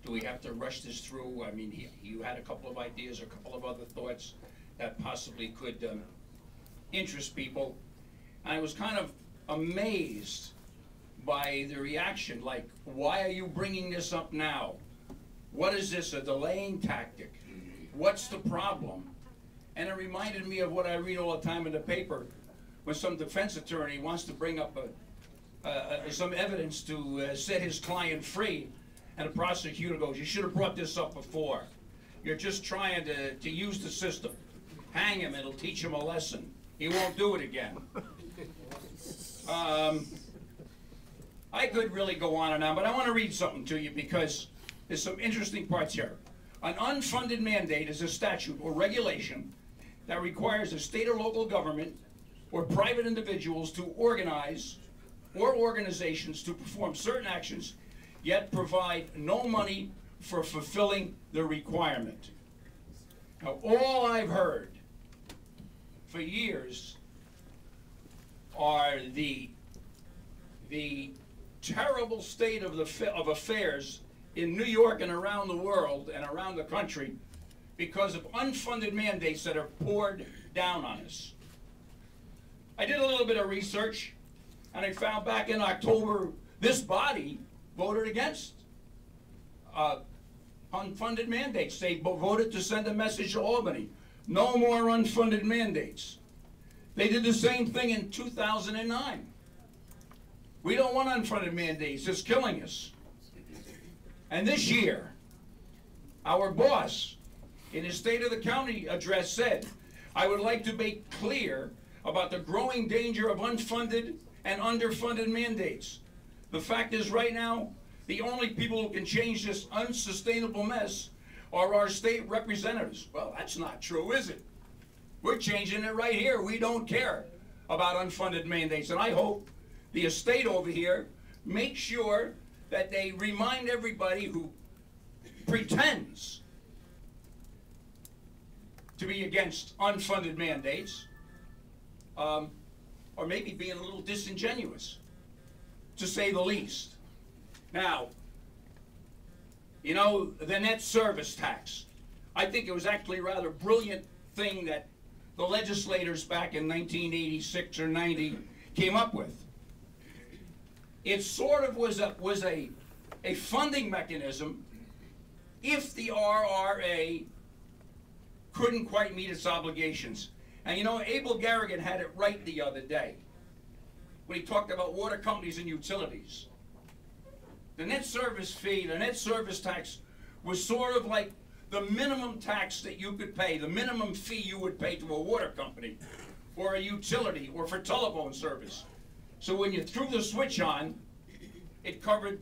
Do we have to rush this through? I mean, you had a couple of ideas, a couple of other thoughts that possibly could interest people. And I was kind of amazed by the reaction, like, why are you bringing this up now? What is this, a delaying tactic? What's the problem? And it reminded me of what I read all the time in the paper when some defense attorney wants to bring up some evidence to set his client free, and the prosecutor goes, you should have brought this up before. You're just trying to use the system. Hang him, it'll teach him a lesson. He won't do it again. I could really go on and on, but I want to read something to you because there's some interesting parts here. An unfunded mandate is a statute or regulation that requires a state or local government or private individuals to organize or organizations to perform certain actions, yet provide no money for fulfilling the requirement. Now, all I've heard for years are the terrible state of affairs in New York and around the world and around the country because of unfunded mandates that are poured down on us. I did a little bit of research, and I found back in October, this body voted against unfunded mandates. They voted to send a message to Albany. No more unfunded mandates. They did the same thing in 2009. We don't want unfunded mandates. It's killing us. And this year, our boss, in his State of the County address, said, I would like to make clear about the growing danger of unfunded and underfunded mandates. The fact is, right now, the only people who can change this unsustainable mess are our state representatives. Well, that's not true, is it? We're changing it right here. We don't care about unfunded mandates. And I hope the estate over here makes sure that they remind everybody who pretends to be against unfunded mandates, or maybe being a little disingenuous, to say the least. Now, you know, the net service tax. I think it was actually a rather brilliant thing that the legislators back in 1986 or 90 came up with. It sort of was a funding mechanism if the RRA couldn't quite meet its obligations. And you know, Abel Garrigan had it right the other day when he talked about water companies and utilities. The net service fee, the net service tax, was sort of like the minimum tax that you could pay, the minimum fee you would pay to a water company or a utility or for telephone service. So when you threw the switch on, it covered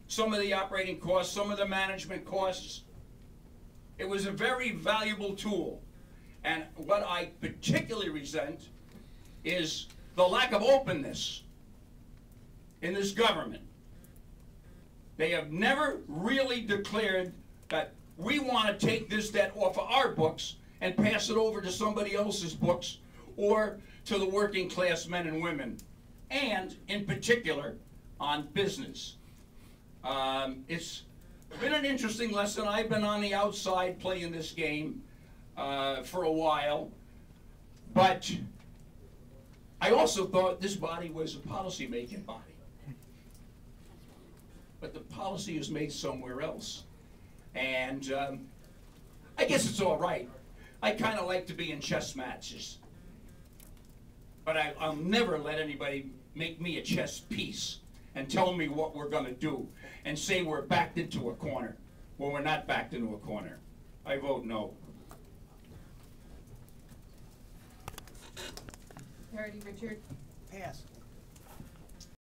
some of the operating costs, some of the management costs. It was a very valuable tool. And what I particularly resent is the lack of openness in this government. They have never really declared that we want to take this debt off of our books and pass it over to somebody else's books or to the working class men and women, and in particular on business. It's been an interesting lesson. I've been on the outside playing this game for a while, but I also thought this body was a policy-making body. But the policy is made somewhere else. And I guess it's all right. I kind of like to be in chess matches. But I'll never let anybody make me a chess piece and tell me what we're going to do and say we're backed into a corner when we're not backed into a corner. I vote no. Parity, Richard? Pass.